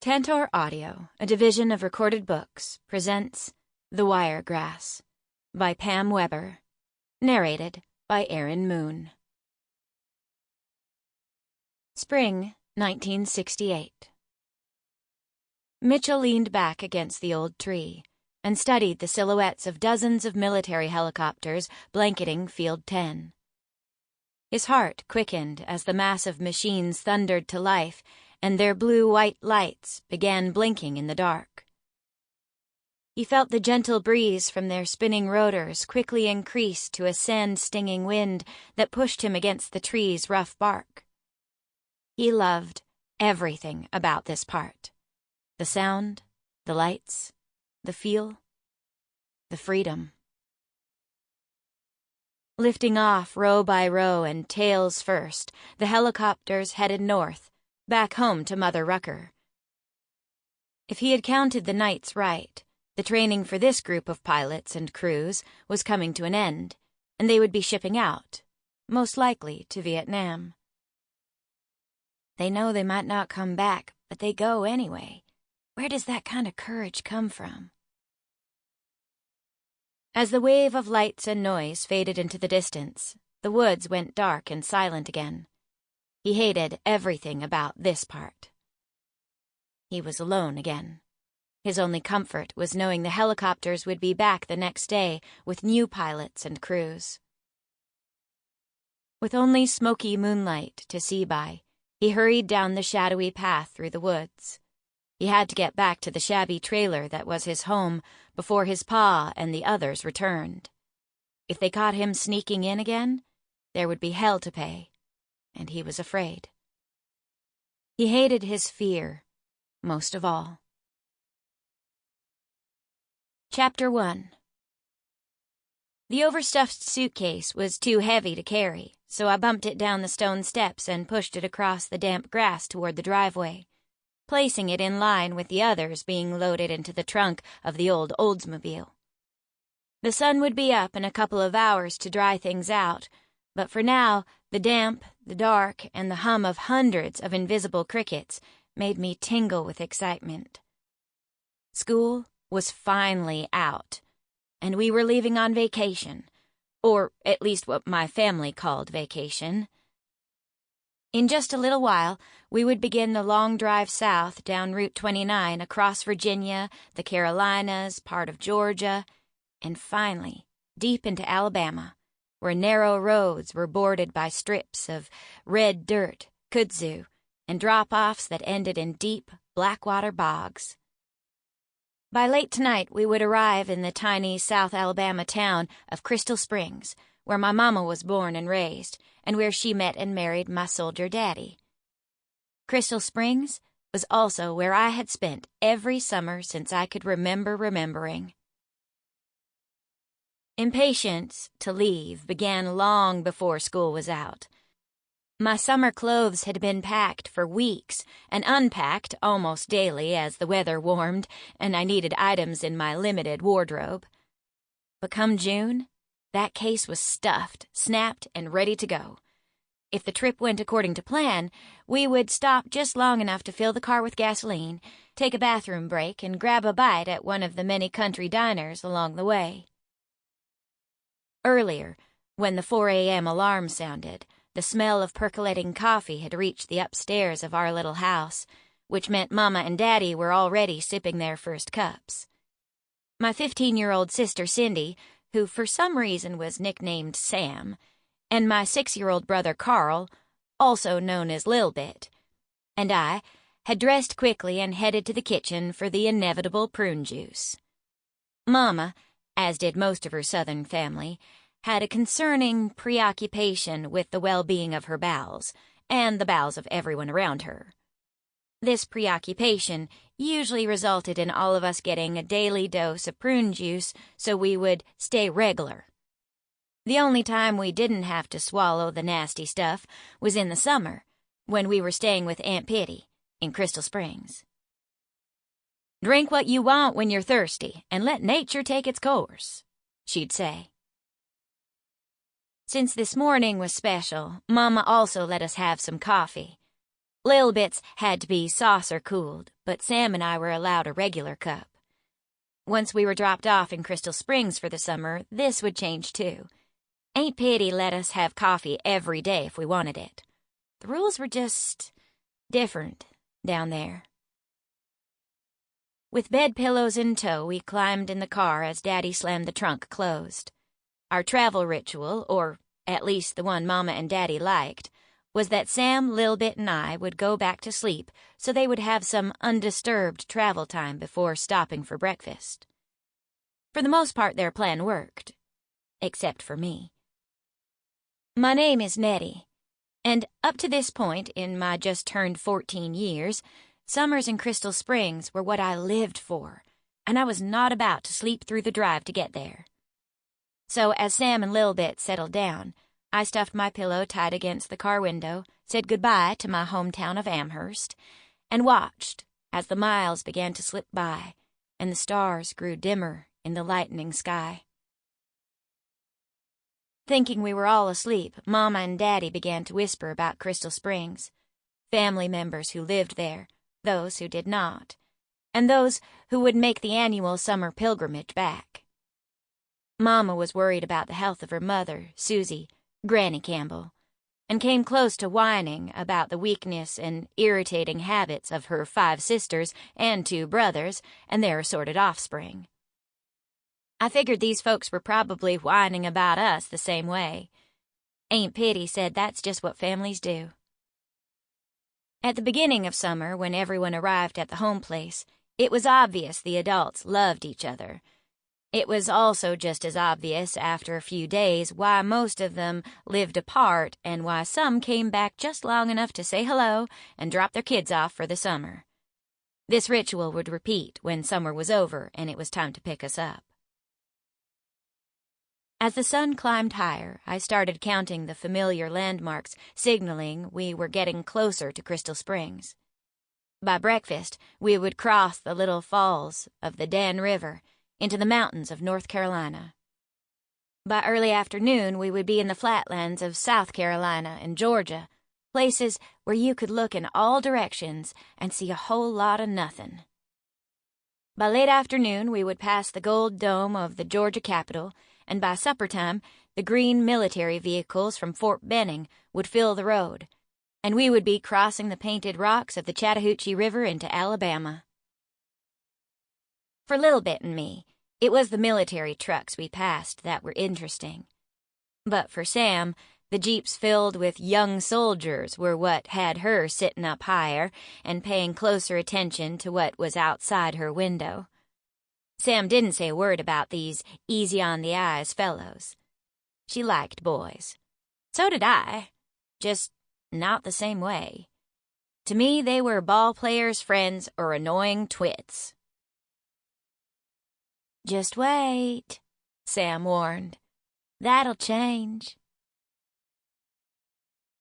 Tantor Audio, a division of Recorded Books, presents The Wiregrass by Pam Webber, narrated by Erin Moon. Spring 1968. Mitchell leaned back against the old tree and studied the silhouettes of dozens of military helicopters blanketing Field 10. His heart quickened as the massive machines thundered to life and their blue-white lights began blinking in the dark. He felt the gentle breeze from their spinning rotors quickly increase to a sand-stinging wind that pushed him against the tree's rough bark. He loved everything about this part. The sound, the lights, the feel, the freedom. Lifting off row by row and tails first, the helicopters headed north, back home to Mother Rucker. If he had counted the nights right, the training for this group of pilots and crews was coming to an end, and they would be shipping out, most likely to Vietnam. They know they might not come back, but they go anyway. Where does that kind of courage come from? As the wave of lights and noise faded into the distance, the woods went dark and silent again. He hated everything about this part. He was alone again. His only comfort was knowing the helicopters would be back the next day with new pilots and crews. With only smoky moonlight to see by, he hurried down the shadowy path through the woods. He had to get back to the shabby trailer that was his home before his pa and the others returned. If they caught him sneaking in again, there would be hell to pay. And he was afraid. He hated his fear, most of all. Chapter 1. The overstuffed suitcase was too heavy to carry, so I bumped it down the stone steps and pushed it across the damp grass toward the driveway, placing it in line with the others being loaded into the trunk of the old Oldsmobile. The sun would be up in a couple of hours to dry things out, but for now, the damp, the dark, and the hum of hundreds of invisible crickets made me tingle with excitement. School was finally out, and we were leaving on vacation, or at least what my family called vacation. In just a little while, we would begin the long drive south down Route 29 across Virginia, the Carolinas, part of Georgia, and finally, deep into Alabama, where narrow roads were bordered by strips of red dirt, kudzu, and drop-offs that ended in deep, blackwater bogs. By late tonight, we would arrive in the tiny South Alabama town of Crystal Springs, where my mama was born and raised, and where she met and married my soldier daddy. Crystal Springs was also where I had spent every summer since I could remember remembering. Impatience to leave began long before school was out. My summer clothes had been packed for weeks and unpacked almost daily as the weather warmed and I needed items in my limited wardrobe. But come June, that case was stuffed, snapped, and ready to go. If the trip went according to plan, we would stop just long enough to fill the car with gasoline, take a bathroom break, and grab a bite at one of the many country diners along the way. Earlier, when the 4 a.m. alarm sounded, the smell of percolating coffee had reached the upstairs of our little house, which meant Mama and Daddy were already sipping their first cups. My 15-year-old sister Cindy, who for some reason was nicknamed Sam, and my 6-year-old brother Carl, also known as Lil Bit, and I had dressed quickly and headed to the kitchen for the inevitable prune juice. Mama, as did most of her Southern family, had a concerning preoccupation with the well-being of her bowels, and the bowels of everyone around her. This preoccupation usually resulted in all of us getting a daily dose of prune juice so we would stay regular. The only time we didn't have to swallow the nasty stuff was in the summer, when we were staying with Aunt Pitty in Crystal Springs. "Drink what you want when you're thirsty, and let nature take its course," she'd say. Since this morning was special, Mama also let us have some coffee. Lil Bits had to be saucer-cooled, but Sam and I were allowed a regular cup. Once we were dropped off in Crystal Springs for the summer, this would change too. Aunt Pitty let us have coffee every day if we wanted it. The rules were just different down there. With bed pillows in tow, we climbed in the car as Daddy slammed the trunk closed. Our travel ritual, or at least the one Mama and Daddy liked, was that Sam, Lil Bit, and I would go back to sleep so they would have some undisturbed travel time before stopping for breakfast. For the most part, their plan worked, except for me. My name is Nettie, and up to this point in my just-turned 14 years, summers in Crystal Springs were what I lived for, and I was not about to sleep through the drive to get there. So as Sam and Lil Bit settled down, I stuffed my pillow tight against the car window, said goodbye to my hometown of Amherst, and watched as the miles began to slip by and the stars grew dimmer in the lightening sky. Thinking we were all asleep, Mama and Daddy began to whisper about Crystal Springs, family members who lived there, those who did not, and those who would make the annual summer pilgrimage back. Mama was worried about the health of her mother, Susie, Granny Campbell, and came close to whining about the weakness and irritating habits of her 5 sisters and 2 brothers and their assorted offspring. I figured these folks were probably whining about us the same way. Aunt Pitty said that's just what families do. At the beginning of summer, when everyone arrived at the home place, it was obvious the adults loved each other. It was also just as obvious after a few days why most of them lived apart and why some came back just long enough to say hello and drop their kids off for the summer. This ritual would repeat when summer was over and it was time to pick us up. As the sun climbed higher, I started counting the familiar landmarks, signaling we were getting closer to Crystal Springs. By breakfast, we would cross the little falls of the Dan River into the mountains of North Carolina. By early afternoon, we would be in the flatlands of South Carolina and Georgia, places where you could look in all directions and see a whole lot of nothing. By late afternoon, we would pass the gold dome of the Georgia Capitol, and by supper time, the green military vehicles from Fort Benning would fill the road, and we would be crossing the painted rocks of the Chattahoochee River into Alabama. For Lil Bit and me, it was the military trucks we passed that were interesting. But for Sam, the jeeps filled with young soldiers were what had her sitting up higher and paying closer attention to what was outside her window. Sam didn't say a word about these easy-on-the-eyes fellows. She liked boys. So did I, just not the same way. To me, they were ball players' friends or annoying twits. "Just wait," Sam warned. "That'll change."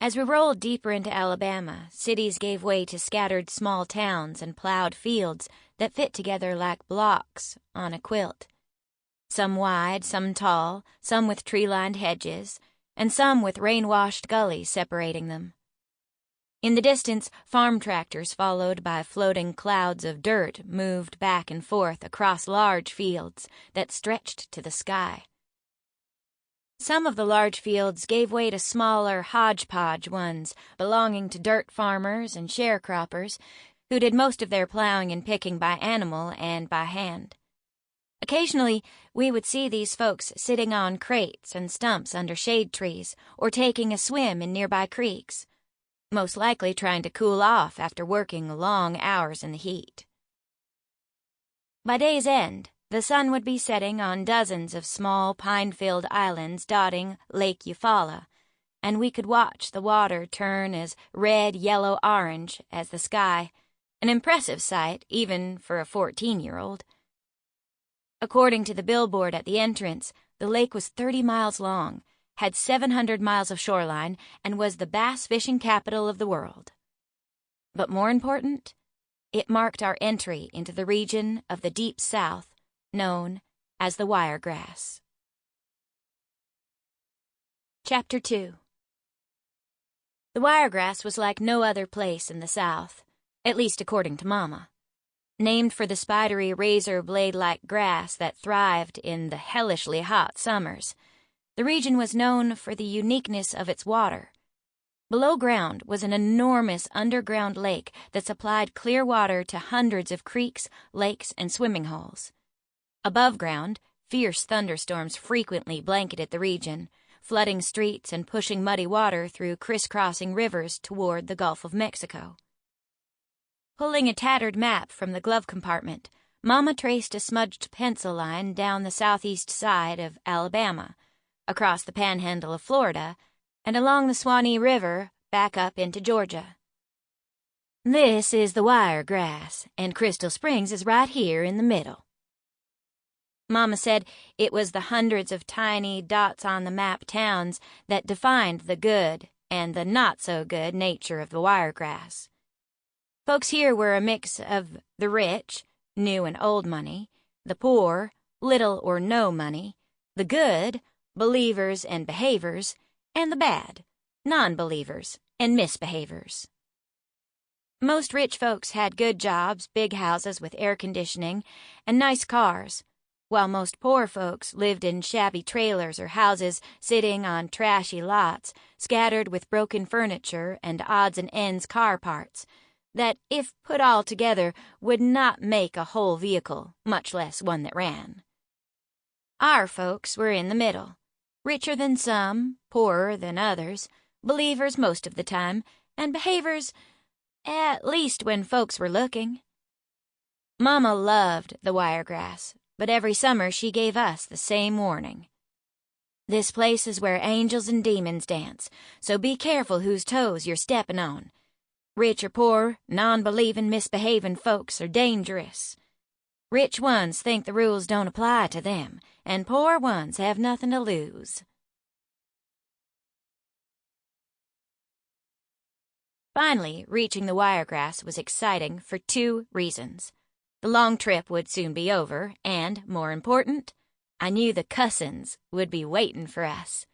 As we rolled deeper into Alabama, cities gave way to scattered small towns and plowed fields that fit together like blocks on a quilt. Some wide, some tall, some with tree-lined hedges, and some with rain-washed gullies separating them. In the distance, farm tractors followed by floating clouds of dirt moved back and forth across large fields that stretched to the sky. Some of the large fields gave way to smaller hodgepodge ones belonging to dirt farmers and sharecroppers who did most of their plowing and picking by animal and by hand. Occasionally, we would see these folks sitting on crates and stumps under shade trees or taking a swim in nearby creeks, most likely trying to cool off after working long hours in the heat. By day's end, the sun would be setting on dozens of small pine-filled islands dotting Lake Eufaula, and we could watch the water turn as red, yellow, orange as the sky, an impressive sight even for a 14-year-old. According to the billboard at the entrance, the lake was 30 miles long, had 700 miles of shoreline, and was the bass fishing capital of the world. But more important, it marked our entry into the region of the Deep South known as the Wiregrass. Chapter 2. The Wiregrass was like no other place in the South, at least according to Mama. Named for the spidery razor blade-like grass that thrived in the hellishly hot summers, the region was known for the uniqueness of its water. Below ground was an enormous underground lake that supplied clear water to hundreds of creeks, lakes, and swimming holes. Above ground, fierce thunderstorms frequently blanketed the region, flooding streets and pushing muddy water through crisscrossing rivers toward the Gulf of Mexico. Pulling a tattered map from the glove compartment, Mama traced a smudged pencil line down the southeast side of Alabama, across the panhandle of Florida, and along the Swanee River back up into Georgia. This is the Wiregrass, and Crystal Springs is right here in the middle. Mama said it was the hundreds of tiny dots-on-the-map towns that defined the good and the not-so-good nature of the Wiregrass. Folks here were a mix of the rich, new and old money, the poor, little or no money, the good, believers and behavers, and the bad, non-believers and misbehavers. Most rich folks had good jobs, big houses with air conditioning, and nice cars, while most poor folks lived in shabby trailers or houses sitting on trashy lots, scattered with broken furniture and odds and ends car parts that, if put all together, would not make a whole vehicle, much less one that ran. Our folks were in the middle, richer than some, poorer than others, believers most of the time, and behavers, at least when folks were looking. Mama loved the Wiregrass, but every summer she gave us the same warning. This place is where angels and demons dance, so be careful whose toes you're stepping on. Rich or poor, non-believing, misbehaving folks are dangerous. Rich ones think the rules don't apply to them, and poor ones have nothing to lose. Finally, reaching the Wiregrass was exciting for 2 reasons. The long trip would soon be over, and, more important, I knew the Cussins would be waiting for us.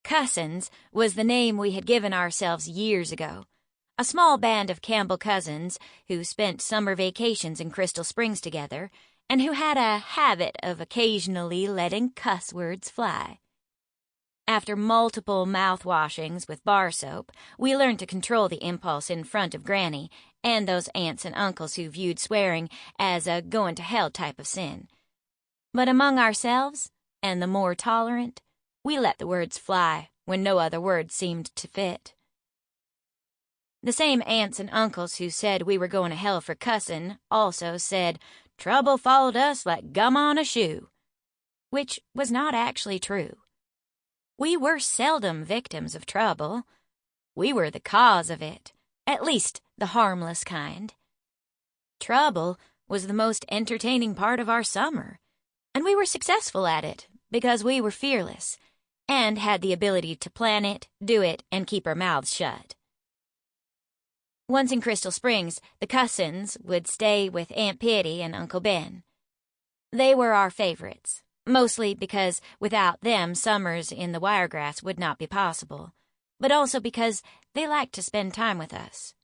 Cussins was the name we had given ourselves years ago, a small band of Campbell cousins who spent summer vacations in Crystal Springs together and who had a habit of occasionally letting cuss words fly. After multiple mouth-washings with bar soap, we learned to control the impulse in front of Granny and those aunts and uncles who viewed swearing as a going-to-hell type of sin. But among ourselves, and the more tolerant, we let the words fly when no other words seemed to fit. The same aunts and uncles who said we were going to hell for cussin' also said trouble followed us like gum on a shoe, which was not actually true. We were seldom victims of trouble. We were the cause of it, at least the harmless kind. Trouble was the most entertaining part of our summer, and we were successful at it because we were fearless and had the ability to plan it, do it, and keep our mouths shut. Once in Crystal Springs, the Cussins would stay with Aunt Pitty and Uncle Ben. They were our favorites, mostly because without them summers in the Wiregrass would not be possible, but also because they liked to spend time with us.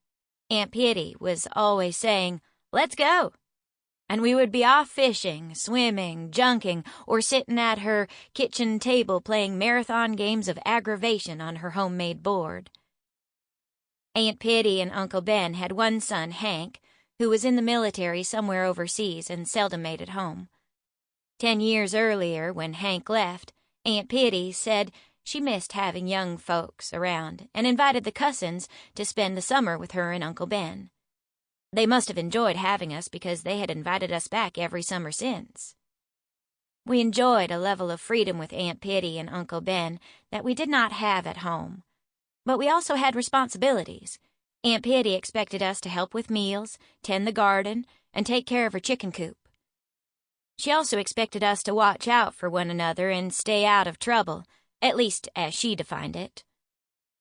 Aunt Pitty was always saying, "Let's go," and we would be off fishing, swimming, junking, or sitting at her kitchen table playing marathon games of aggravation on her homemade board. Aunt Pitty and Uncle Ben had one son, Hank, who was in the military somewhere overseas and seldom made it home. 10 years earlier, when Hank left, Aunt Pitty said she missed having young folks around and invited the Cussins to spend the summer with her and Uncle Ben. They must have enjoyed having us because they had invited us back every summer since. We enjoyed a level of freedom with Aunt Pitty and Uncle Ben that we did not have at home. But we also had responsibilities. Aunt Pitty expected us to help with meals, tend the garden, and take care of her chicken coop. She also expected us to watch out for one another and stay out of trouble, at least as she defined it.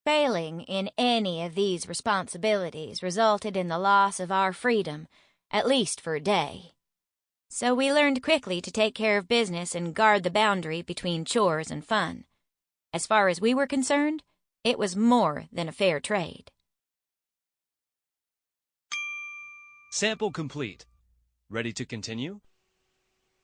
Failing in any of these responsibilities resulted in the loss of our freedom, at least for a day. So we learned quickly to take care of business and guard the boundary between chores and fun. As far as we were concerned, It was more than a fair trade. Sample complete. Ready to continue?